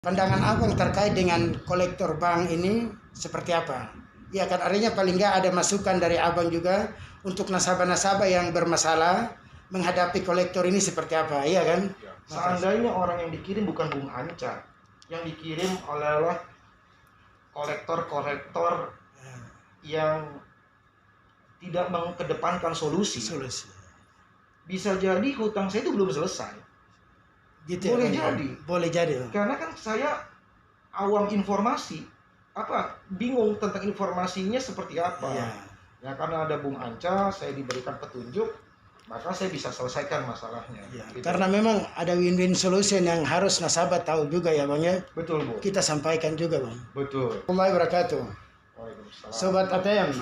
Pandangan Abang terkait dengan kolektor bank ini seperti apa? Ya kan artinya paling nggak ada masukan dari Abang juga untuk nasabah-nasabah yang bermasalah menghadapi kolektor ini seperti apa, iya kan? Ya. Seandainya orang yang dikirim bukan Bung Anca, yang dikirim oleh kolektor-kolektor yang tidak mengedepankan solusi, bisa jadi hutang saya itu belum selesai. Gitu Boleh ya, jadi. Boleh jadi. Karena kan saya awam informasi, bingung tentang informasinya seperti apa. Iya. Ya karena ada Bung Anca, saya diberikan petunjuk, maka saya bisa selesaikan masalahnya. Ya, gitu. karena memang ada win-win solution yang harus nasabah tahu juga ya Bang ya. Betul Bu. Kita sampaikan juga Bang. Betul. Assalamualaikum wabarakatuh. Waalaikumsalam. Sobat ATM.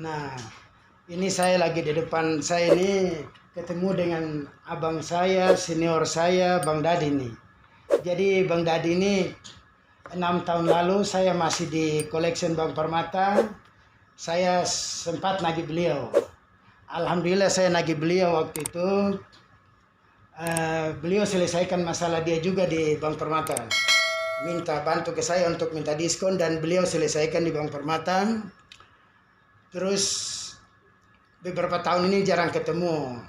Nah, ini saya lagi di depan saya ini ketemu dengan abang saya, senior saya, Bang Dadi nih. Jadi Bang Dadi ini 6 tahun lalu saya masih di Collection Bank Permata. Saya sempat nagih beliau. Alhamdulillah saya nagih beliau waktu itu. Beliau selesaikan masalah dia juga di Bank Permata. Minta bantu ke saya untuk minta diskon dan beliau selesaikan di Bank Permata. Terus beberapa tahun ini jarang ketemu.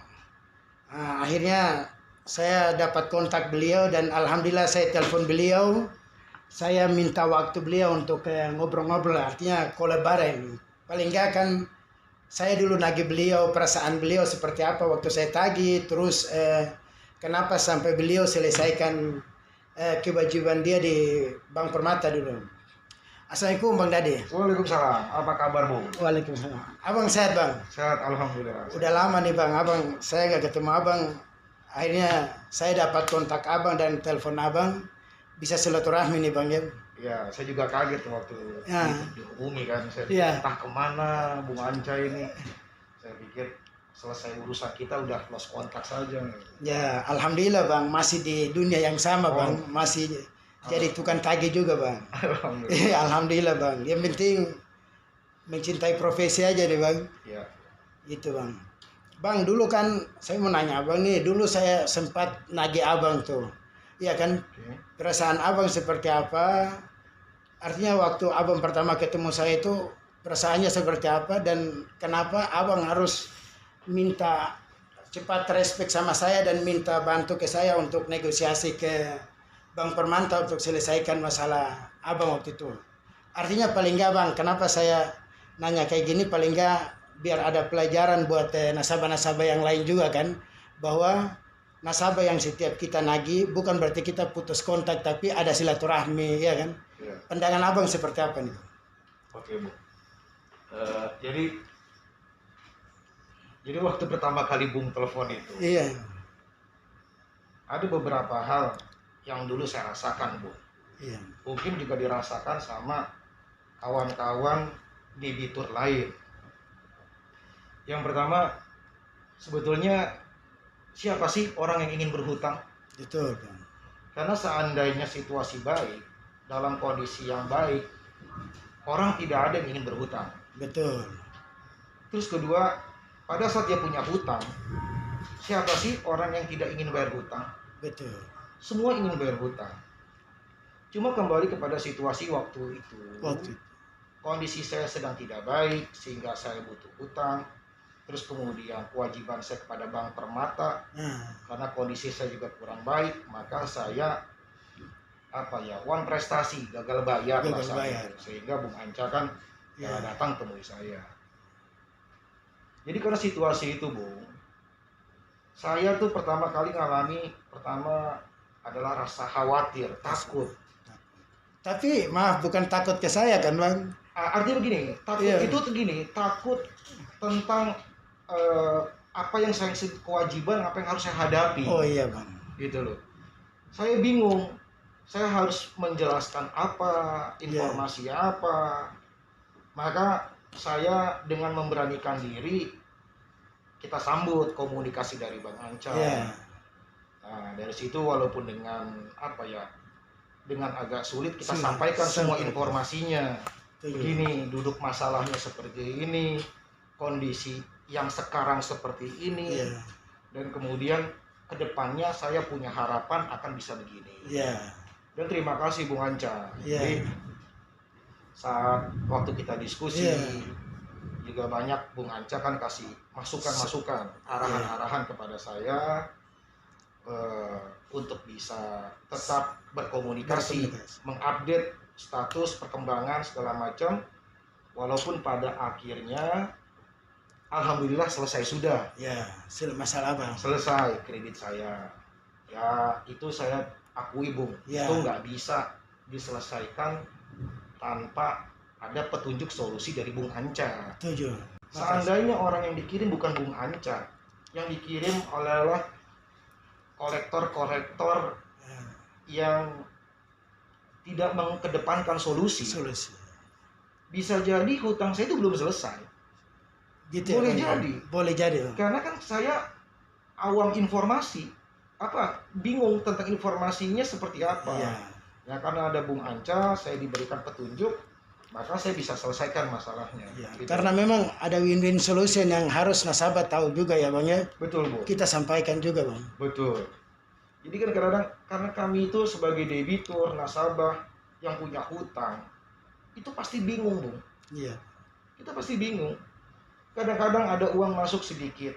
Akhirnya saya dapat kontak beliau dan alhamdulillah saya telepon beliau. Saya minta waktu beliau untuk ngobrol-ngobrol, artinya kolaborasi. Paling enggak kan saya dulu nagih beliau, perasaan beliau seperti apa waktu saya tagih, terus kenapa sampai beliau selesaikan kewajiban dia di Bank Permata dulu. Assalamualaikum Bang Dadi. Waalaikumsalam. Apa kabar Bu? Waalaikumsalam. Abang sehat Bang? Sehat alhamdulillah. Udah lama nih Bang, saya nggak ketemu Abang. Akhirnya saya dapat kontak Abang dan telepon Abang. Bisa silaturahmi nih Bang ya. Ya, saya juga kaget waktu dihubungi kan. Saya entah kemana Bung Anca ini. Saya pikir selesai urusan kita udah lost kontak saja. Ya, alhamdulillah Bang, masih di dunia yang sama Bang, masih jadi tukang tagih juga Bang. Alhamdulillah. Alhamdulillah Bang. Yang penting mencintai profesi aja deh Bang. Iya. Itu Bang. Bang, dulu kan saya mau nanya Abang nih, dulu saya sempat nagih Abang tuh. Iya kan? Perasaan Abang seperti apa? Artinya waktu Abang pertama ketemu saya itu perasaannya seperti apa dan kenapa Abang harus minta cepat respect sama saya dan minta bantu ke saya untuk negosiasi ke Bank Permata untuk selesaikan masalah Abang waktu itu. Artinya paling enggak Bang, kenapa saya nanya kayak gini, paling enggak biar ada pelajaran buat nasabah-nasabah yang lain juga kan, bahwa nasabah yang setiap kita nagih bukan berarti kita putus kontak, tapi ada silaturahmi ya kan. Ya. Pandangan Abang seperti apa nih? Oke Bu. Jadi waktu pertama kali Bung telepon itu, iya, ada beberapa hal yang dulu saya rasakan Bu. Iya. Mungkin juga dirasakan sama kawan-kawan debitur lain. Yang pertama, sebetulnya siapa sih orang yang ingin berhutang? Betul Bang. Karena seandainya situasi baik, dalam kondisi yang baik, orang tidak ada yang ingin berhutang. Betul. Terus kedua, pada saat dia punya hutang, siapa sih orang yang tidak ingin bayar hutang? Betul. Semua ingin bayar hutang. Cuma kembali kepada situasi waktu itu. Kondisi saya sedang tidak baik sehingga saya butuh hutang. Terus kemudian kewajiban saya kepada Bank Permata, karena kondisi saya juga kurang baik, maka saya one prestasi gagal bayar. Sehingga Bung Anca kan datang temui saya. Jadi karena situasi itu Bung, saya tuh pertama kali ngalami adalah rasa khawatir, takut. Tapi maaf, bukan takut ke saya kan Bang? Artinya begini, takut itu begini, takut tentang apa yang saya kewajiban, apa yang harus saya hadapi. Oh iya Bang. Gitu loh. Saya bingung, saya harus menjelaskan apa, informasi apa. Maka saya dengan memberanikan diri, kita sambut komunikasi dari Bang Anca. Nah, dari situ walaupun dengan dengan agak sulit kita sampaikan semua informasinya. Begini, duduk masalahnya seperti ini, kondisi yang sekarang seperti ini, dan kemudian kedepannya saya punya harapan akan bisa begini. Dan terima kasih Bung Anca. Iya. Jadi saat waktu kita diskusi Iya. juga banyak Bung Anca kan kasih masukan-masukan, arahan-arahan kepada saya untuk bisa tetap berkomunikasi, mengupdate status perkembangan segala macam, walaupun pada akhirnya alhamdulillah selesai sudah. Ya, masalah Bang. Selesai kredit saya. Ya, itu saya akui Bung, Ya. itu nggak bisa diselesaikan tanpa ada petunjuk solusi dari Bung Anca. Setuju. Seandainya orang yang dikirim bukan Bung Anca, yang dikirim oleh kolektor-kolektor yang tidak mengedepankan solusi, bisa jadi hutang saya itu belum selesai. Gitu boleh ya, jadi. Boleh jadi. Karena kan saya awam informasi, bingung tentang informasinya seperti apa. Iya. Ya karena ada Bung Anca, saya diberikan petunjuk, maka saya bisa selesaikan masalahnya. Ya, gitu. Karena memang ada win-win solution yang harus nasabah tahu juga ya Bang ya. Betul Bu. Kita sampaikan juga Bang. Betul. Jadi kan kadang-kadang karena kami itu sebagai debitur, nasabah yang punya hutang, itu pasti bingung Bung. Iya. Kita pasti bingung. Kadang-kadang ada uang masuk sedikit.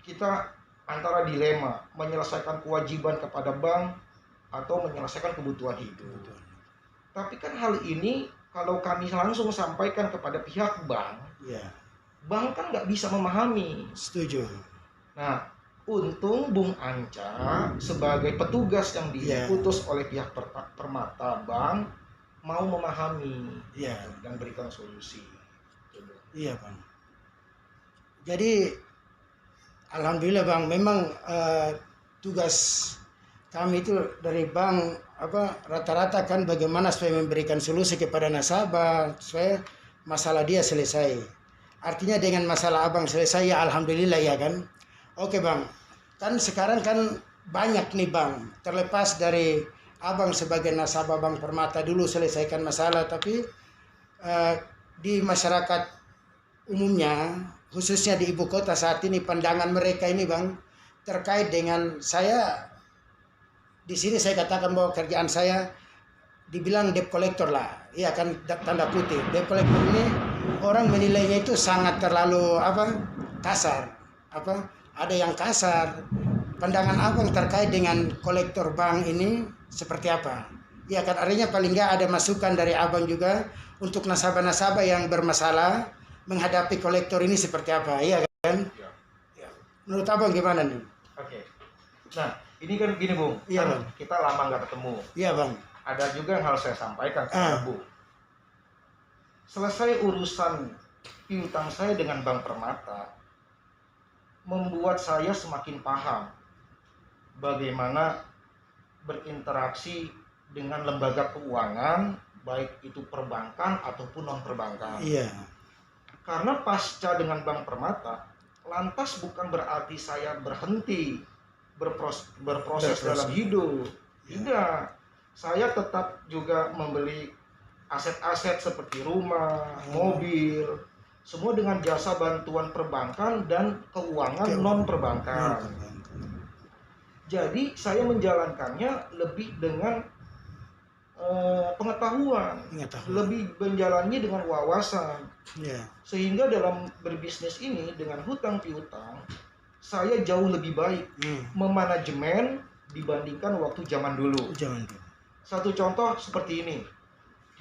Kita antara dilema menyelesaikan kewajiban kepada bank atau menyelesaikan kebutuhan hidup. Betul. Tapi kan hal ini kalau kami langsung sampaikan kepada pihak bank, bank kan nggak bisa memahami. Setuju. Nah, untung Bung Anca sebagai petugas yang diutus oleh pihak Permata Bank mau memahami dan berikan solusi. Iya Bang. Jadi alhamdulillah Bang, memang tugas kami itu dari bank rata-rata kan bagaimana supaya memberikan solusi kepada nasabah supaya masalah dia selesai. Artinya dengan masalah abang selesai ya alhamdulillah ya kan. Oke Bang, kan sekarang kan banyak nih Bang, terlepas dari abang sebagai nasabah Bank Permata dulu selesaikan masalah, tapi di masyarakat umumnya khususnya di ibu kota saat ini pandangan mereka ini Bang terkait dengan saya. Di sini saya katakan bahwa kerjaan saya dibilang debt collector lah, iya kan, tanda kutip. Debt collector ini orang menilainya itu sangat terlalu kasar, ada yang kasar. Pandangan abang terkait dengan kolektor bank ini seperti apa? Iya kan, artinya paling nggak ada masukan dari abang juga untuk nasabah-nasabah yang bermasalah menghadapi kolektor ini seperti apa, iya kan? Ya. Menurut abang gimana nih? Oke. Nah, ini kan gini Bung, Bang. Kita lama nggak ketemu. Iya Bang. Ada juga yang harus saya sampaikan kepada Bung. Selesai urusan piutang saya dengan Bank Permata, membuat saya semakin paham bagaimana berinteraksi dengan lembaga keuangan, baik itu perbankan ataupun non perbankan. Iya. Karena pasca dengan Bank Permata, lantas bukan berarti saya berhenti berproses dalam hidup. Tidak, saya tetap juga membeli aset-aset seperti rumah, mobil, semua dengan jasa bantuan perbankan dan keuangan non perbankan. Jadi saya menjalankannya lebih dengan pengetahuan, lebih menjalannya dengan wawasan. Sehingga dalam berbisnis ini dengan hutang piutang saya jauh lebih baik memanajemen dibandingkan waktu zaman dulu. Satu contoh seperti ini,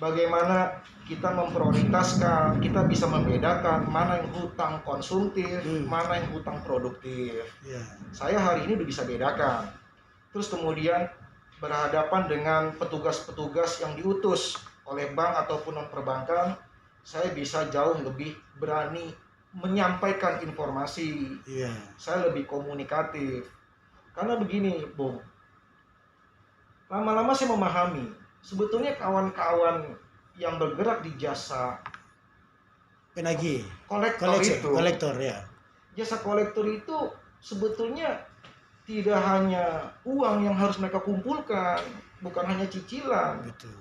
bagaimana kita memprioritaskan, kita bisa membedakan mana yang hutang konsumtif, mana yang hutang produktif. Saya hari ini udah bisa bedakan. Terus kemudian berhadapan dengan petugas-petugas yang diutus oleh bank ataupun non perbankan, saya bisa jauh lebih berani menyampaikan informasi. Saya lebih komunikatif. Karena begini, Bung. Lama-lama saya memahami, sebetulnya kawan-kawan yang bergerak di jasa penagih, kolektor ya. Jasa kolektor itu sebetulnya tidak hanya uang yang harus mereka kumpulkan, bukan hanya cicilan. Betul.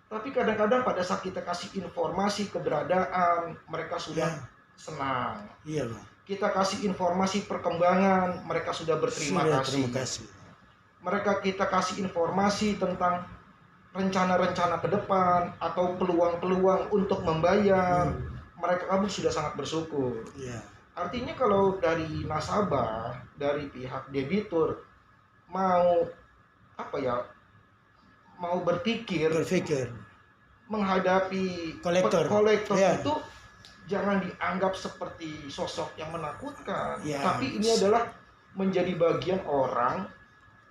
Tapi kadang-kadang pada saat kita kasih informasi keberadaan, mereka sudah senang. Iya, Bang. Kita kasih informasi perkembangan, mereka sudah berterima kasih. mereka kita kasih informasi tentang rencana-rencana ke depan atau peluang-peluang untuk membayar, mereka kamu sudah sangat bersyukur. Artinya kalau dari nasabah, dari pihak debitur mau mau berpikir menghadapi kolektor itu jangan dianggap seperti sosok yang menakutkan, tapi ini adalah menjadi bagian orang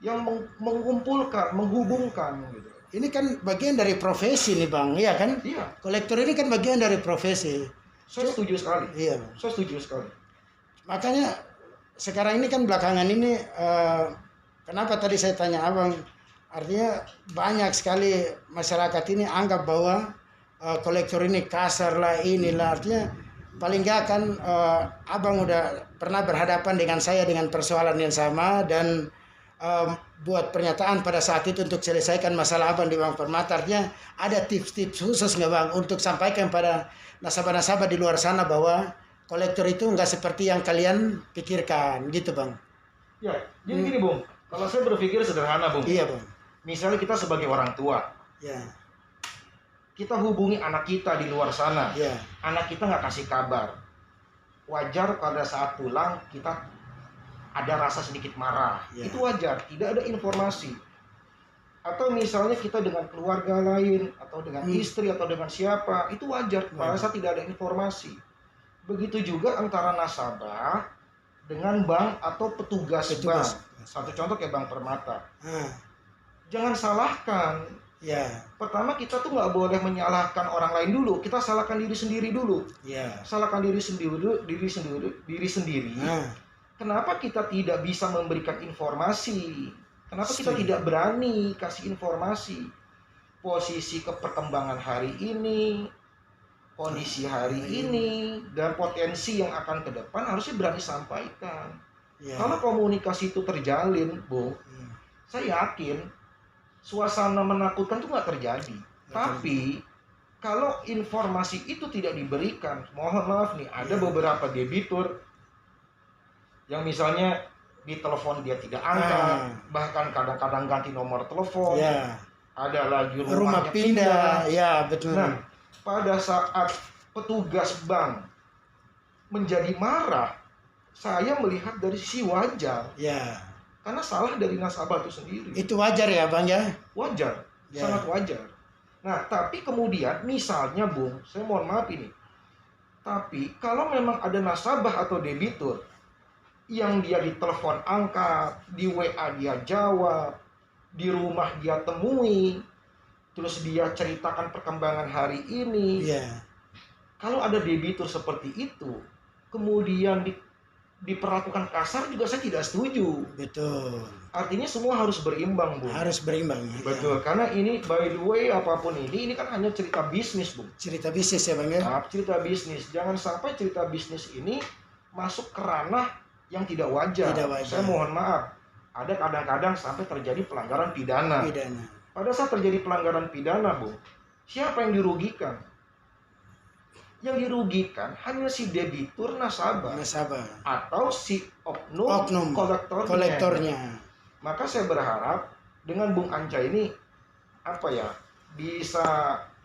yang mengumpulkan, menghubungkan gitu. Ini kan bagian dari profesi nih Bang, iya kan? Iya. Kolektor ini kan bagian dari profesi. Saya setuju sekali. Iya. Saya setuju sekali. Makanya sekarang ini kan belakangan ini kenapa tadi saya tanya Abang, artinya banyak sekali masyarakat ini anggap bahwa kolektor ini kasar lah, inilah, artinya paling nggak kan Abang udah pernah berhadapan dengan saya dengan persoalan yang sama dan buat pernyataan pada saat itu untuk selesaikan masalah Abang di Bank Permata. Artinya ada tips-tips khusus nggak Bang untuk sampaikan pada nasabah-nasabah di luar sana bahwa kolektor itu nggak seperti yang kalian pikirkan gitu Bang? Ya, jadi gini Bung, kalau saya berpikir sederhana Bung. Iya Bang. Misalnya kita sebagai orang tua, kita hubungi anak kita di luar sana, anak kita nggak kasih kabar, wajar pada saat pulang kita ada rasa sedikit marah, itu wajar, tidak ada informasi. Atau misalnya kita dengan keluarga lain, atau dengan istri, atau dengan siapa, itu wajar, pada saat tidak ada informasi. Begitu juga antara nasabah dengan bank atau petugas bank. Satu contoh kayak Bank Permata. Jangan salahkan. Pertama kita tuh nggak boleh menyalahkan orang lain dulu, kita salahkan diri sendiri dulu. Salahkan diri sendiri. Kenapa kita tidak bisa memberikan informasi? Kenapa kita tidak berani kasih informasi? Posisi perkembangan hari ini, kondisi hari ini, dan potensi yang akan ke depan harusnya berani sampaikan. Kalau komunikasi itu terjalin, Bu, saya yakin suasana menakutkan itu nggak terjadi. Tapi kalau informasi itu tidak diberikan, mohon maaf nih, ada beberapa debitur yang misalnya di telepon dia tidak angkat, bahkan kadang-kadang ganti nomor telepon, ada lagi rumah pindah. Betul. Nah, pada saat petugas bank menjadi marah, saya melihat dari sisi wajar. Karena salah dari nasabah itu sendiri. Itu wajar ya Bang ya? Wajar, sangat wajar. Nah, tapi kemudian misalnya Bung, saya mohon maaf ini, tapi kalau memang ada nasabah atau debitur yang dia di telepon angkat, di WA dia jawab, di rumah dia temui, terus dia ceritakan perkembangan hari ini. Kalau ada debitur seperti itu, kemudian diperlakukan kasar juga saya tidak setuju. Betul. Artinya semua harus berimbang, Bu. Harus berimbang. Betul, karena ini by the way apapun ini kan hanya cerita bisnis, Bu. Cerita bisnis ya Bang ya? Cerita bisnis. Jangan sampai cerita bisnis ini masuk ke ranah yang tidak wajar. Saya mohon maaf, ada kadang-kadang sampai terjadi pelanggaran pidana. Pada saat terjadi pelanggaran pidana, Bu, siapa yang dirugikan? Yang dirugikan hanya si debitur nasabah. Atau si oknum kolektornya. Maka saya berharap dengan Bung Anca ini bisa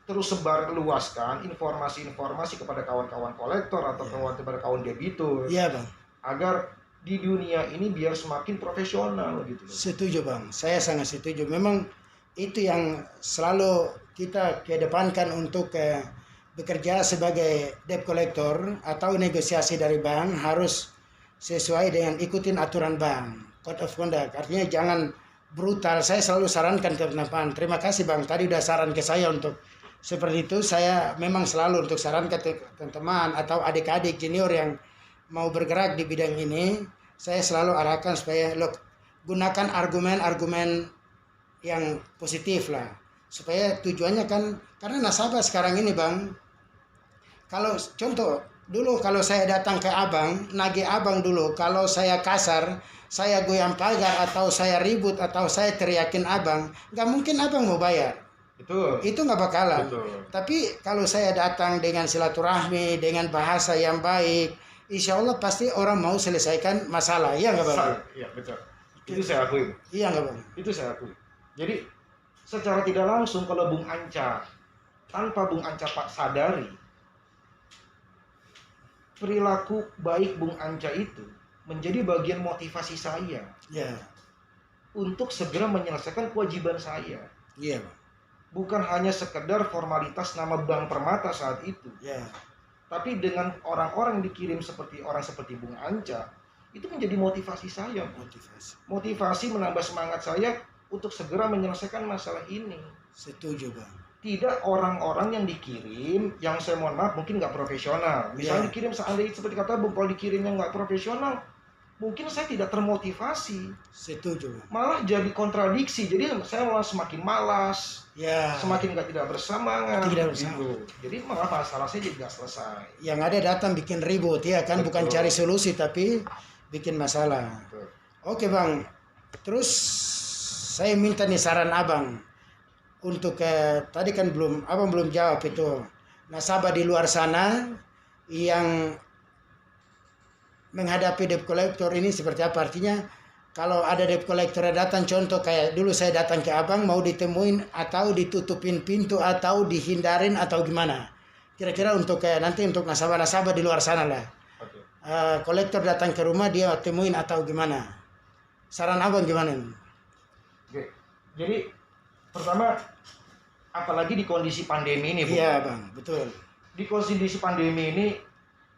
terus sebar luaskan informasi-informasi kepada kawan-kawan kolektor atau kepada kawan debitur. Bang. Agar di dunia ini biar semakin profesional gitu. Setuju Bang, saya sangat setuju. Memang itu yang selalu kita kedepankan untuk bekerja sebagai debt collector atau negosiasi dari bank harus sesuai dengan ikutin aturan bank, code of conduct. Artinya jangan brutal. Saya selalu sarankan ke teman-teman. Terima kasih Bang, tadi udah saran ke saya untuk seperti itu. Saya memang selalu untuk sarankan ke teman-teman atau adik-adik junior yang mau bergerak di bidang ini, saya selalu arahkan supaya gunakan argumen-argumen yang positif lah. Supaya tujuannya kan, karena nasabah sekarang ini Bang, kalau contoh, dulu kalau saya datang ke Abang, nagih Abang dulu, kalau saya kasar, saya goyang pagar, atau saya ribut, atau saya teriakin Abang, nggak mungkin Abang mau bayar. Betul. Itu nggak bakalan. Betul. Tapi kalau saya datang dengan silaturahmi, dengan bahasa yang baik, insya Allah pasti orang mau selesaikan masalah, ya nggak Bang? Iya betul. Itu saya akui. Iya nggak Bang? Itu saya akui. Jadi secara tidak langsung kalau Bung Anca, tanpa Bung Anca Pak sadari, perilaku baik Bung Anca itu menjadi bagian motivasi saya untuk segera menyelesaikan kewajiban saya. Iya Bang. Bukan hanya sekedar formalitas nama Bank Permata saat itu. Tapi dengan orang-orang dikirim orang seperti Bung Anca, itu menjadi motivasi saya. Motivasi menambah semangat saya untuk segera menyelesaikan masalah ini. Setuju Bang. Tidak orang-orang yang dikirim, yang saya mohon maaf mungkin nggak profesional. Misalnya dikirim seandainya seperti kata Bung, kalau dikirim yang nggak profesional, mungkin saya tidak termotivasi. Setuju. Malah jadi kontradiksi. Jadi saya malah semakin malas, semakin tidak bersemangat. Gitu. Jadi malah masalah saya jadi nggak selesai. Yang ada datang bikin ribut ya kan. Betul. Bukan cari solusi tapi bikin masalah. Betul. Oke Bang. Terus saya minta nih saran Abang untuk tadi kan Abang belum jawab itu. Nasabah di luar sana yang menghadapi debt collector ini seperti apa? Artinya kalau ada debt collector datang, contoh kayak dulu saya datang ke Abang mau ditemuin atau ditutupin pintu atau dihindarin atau gimana? Kira-kira untuk nanti untuk nasabah-nasabah di luar sana lah. Kolektor datang ke rumah dia temuin atau gimana? Saran Abang gimana? Oke. Jadi pertama apalagi di kondisi pandemi ini, Bu. Iya Bang, betul. Di kondisi pandemi ini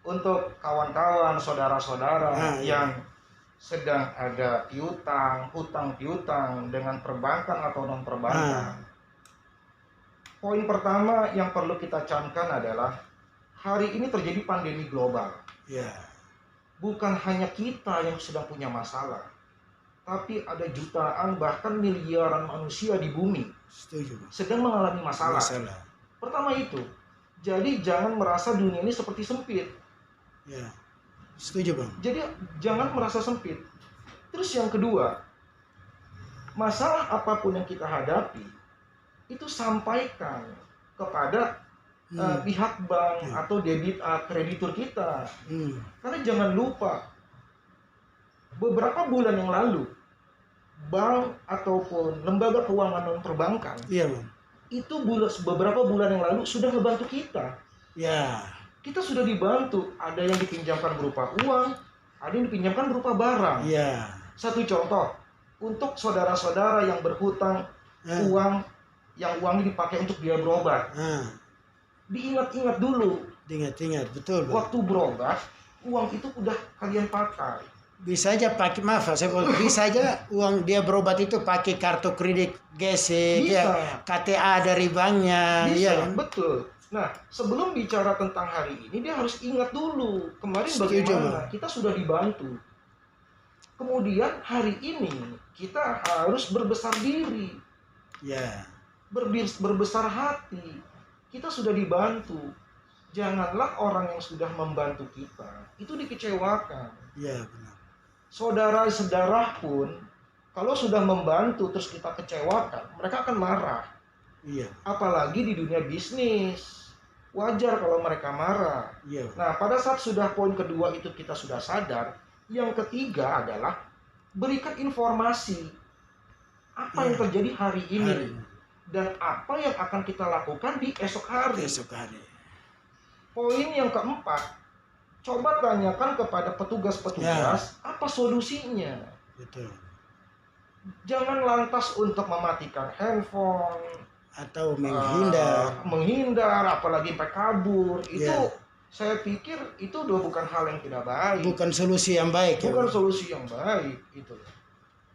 untuk kawan-kawan, saudara-saudara yang sedang ada hutang piutang dengan perbankan atau non perbankan. Poin pertama yang perlu kita camkan adalah hari ini terjadi pandemi global. Bukan hanya kita yang sedang punya masalah, tapi ada jutaan bahkan miliaran manusia di bumi sedang mengalami masalah. Pertama itu, jadi jangan merasa dunia ini seperti sempit. Setuju Bang. Jadi jangan merasa sempit. Terus yang kedua, masalah apapun yang kita hadapi itu sampaikan kepada pihak bank atau kreditur kita. Karena jangan lupa, beberapa bulan yang lalu bank ataupun lembaga keuangan non perbankan itu beberapa bulan yang lalu sudah membantu kita. Kita sudah dibantu, ada yang dipinjamkan berupa uang, ada yang dipinjamkan berupa barang. Satu contoh, untuk saudara-saudara yang berhutang uang, yang uangnya dipakai untuk biaya berobat, diingat-ingat dulu. Diingat-ingat, betul Bang. Waktu berobat, uang itu udah kalian pakai. Bisa aja pakai, bisa aja uang dia berobat itu pakai kartu kredit gesek, KTA dari banknya. Bisa, betul. Nah, sebelum bicara tentang hari ini, dia harus ingat dulu kemarin bagaimana kita sudah dibantu. Kemudian hari ini kita harus berbesar diri, berbesar hati. Kita sudah dibantu. Janganlah orang yang sudah membantu kita itu dikecewakan. Benar. Saudara-saudara pun kalau sudah membantu terus kita kecewakan, mereka akan marah. Apalagi di dunia bisnis. Wajar kalau mereka marah. Nah, pada saat sudah poin kedua itu kita sudah sadar, yang ketiga adalah berikan informasi apa yang terjadi hari ini dan apa yang akan kita lakukan di esok hari. Poin yang keempat, coba tanyakan kepada petugas-petugas apa solusinya. Jangan lantas untuk mematikan handphone atau menghindar, apalagi sampai kabur. Itu saya pikir itu bukan hal yang tidak baik. Bukan solusi yang baik. Solusi yang baik itu.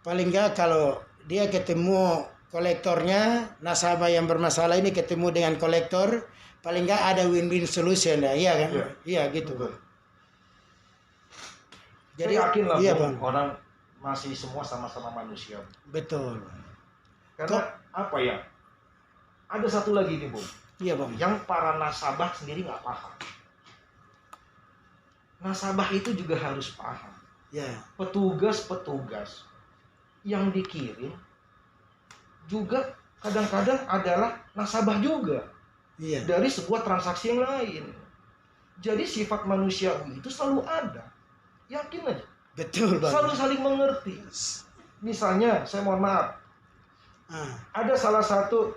Paling enggak kalau dia ketemu kolektornya, nasabah yang bermasalah ini ketemu dengan kolektor, paling enggak ada win-win solution lah, iya kan? Iya gitu. Betul. Jadi yakin lah orang masih semua sama-sama manusia. Betul. Karena apa ya? Ada satu lagi nih, Bung. Bang. Yang para nasabah sendiri nggak paham. Nasabah itu juga harus paham. Petugas-petugas yang dikirim juga kadang-kadang adalah nasabah juga. Dari sebuah transaksi yang lain. Jadi sifat manusiawi itu selalu ada. Yakin aja. Betul Bang. Selalu saling mengerti. Misalnya, saya mohon maaf, ada salah satu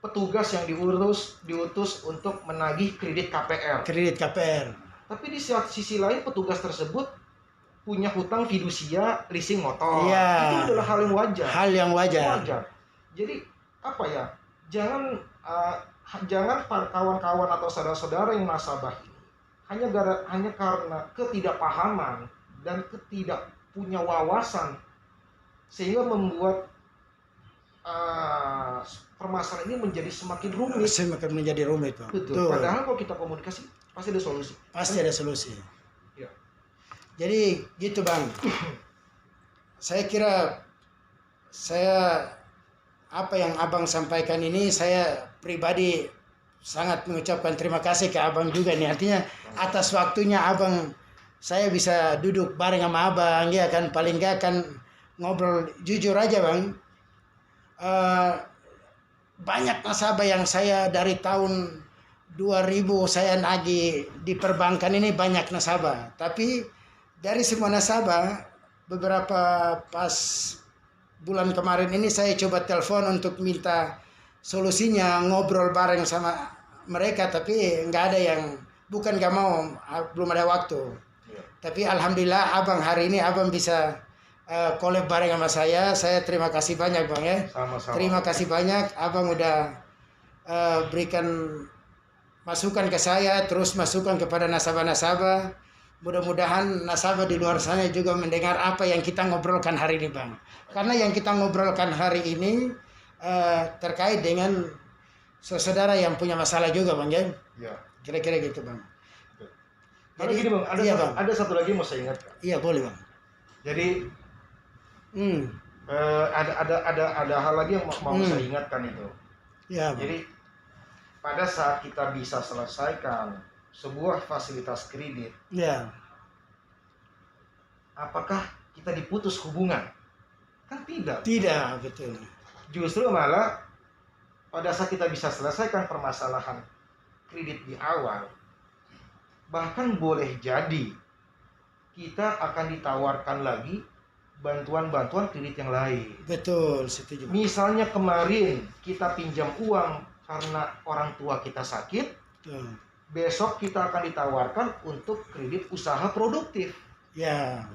petugas yang diutus untuk menagih kredit KPR. Kredit KPR. Tapi di sisi lain petugas tersebut punya hutang fidusia leasing motor. Iya. Itu adalah hal yang wajar. Hal yang wajar. Jadi apa ya? Jangan kawan-kawan atau saudara-saudara yang nasabah ini hanya karena ketidakpahaman dan ketidakpunya wawasan sehingga membuat permasalahan ini menjadi semakin rumit. Semakin menjadi rumit, Bang. Betul. Padahal kalau kita komunikasi pasti ada solusi. Pasti ada solusi. Ya. Jadi gitu, Bang. Saya kira apa yang Abang sampaikan ini, saya pribadi sangat mengucapkan terima kasih ke Abang juga nih. Artinya atas waktunya Abang, saya bisa duduk bareng sama Abang, ya kan, paling nggak kan ngobrol jujur aja, Bang. Banyak nasabah yang saya dari tahun 2000 saya nagih di perbankan ini, banyak nasabah. Tapi dari semua nasabah, beberapa pas bulan kemarin ini saya coba telepon untuk minta solusinya, ngobrol bareng sama mereka, tapi nggak ada yang, bukan nggak mau, belum ada waktu. Tapi alhamdulillah Abang hari ini Abang bisa collab bareng sama saya terima kasih banyak, Bang, ya. Sama-sama. Terima kasih banyak Abang udah berikan masukan ke saya, terus masukan kepada nasabah-nasabah. Mudah-mudahan nasabah di luar sana juga mendengar apa yang kita ngobrolkan hari ini, Bang. Karena yang kita ngobrolkan hari ini terkait dengan saudara yang punya masalah juga, Bang, ya. Ya. Kira-kira gitu, Bang. Jadi gini, Bang, ada satu lagi mau saya ingatkan. Iya, boleh, Bang. Jadi ada hal lagi yang mau saya ingatkan itu. Ya, Bang. Jadi pada saat kita bisa selesaikan sebuah fasilitas kredit, ya, apakah kita diputus hubungan? Kan tidak. Tidak, betul. Justru malah pada saat kita bisa selesaikan permasalahan kredit di awal, bahkan boleh jadi kita akan ditawarkan lagi bantuan-bantuan kredit yang lain. Betul, setuju. Misalnya kemarin kita pinjam uang karena orang tua kita sakit, besok kita akan ditawarkan untuk kredit usaha produktif. Ya.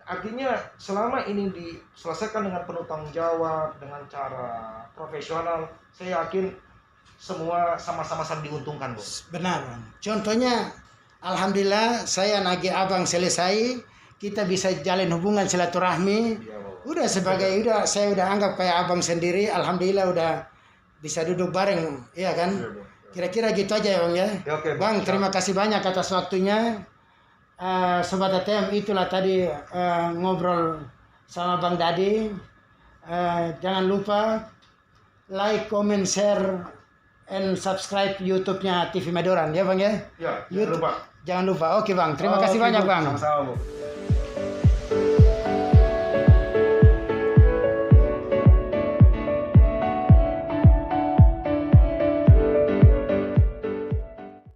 Artinya selama ini diselesaikan dengan penuh tanggung jawab, dengan cara profesional, saya yakin semua sama-sama saling diuntungkan, Bos. Benar, Bang. Contohnya, alhamdulillah saya nagih Abang selesai, kita bisa jalin hubungan silaturahmi. Ya, saya udah anggap kayak Abang sendiri. Alhamdulillah udah bisa duduk bareng, iya kan? Ya, kira-kira gitu aja ya, Bang, ya. Ya, oke, Bang, terima kasih banyak atas waktunya. Sobat ATM, itulah tadi ngobrol sama Bang Dadi. Jangan lupa like, comment, share, and subscribe YouTube-nya TV Madoran, ya, Bang, ya? Ya, jangan lupa. Oke, Bang. Terima kasih banyak, Bang. Sama-sama, Bu.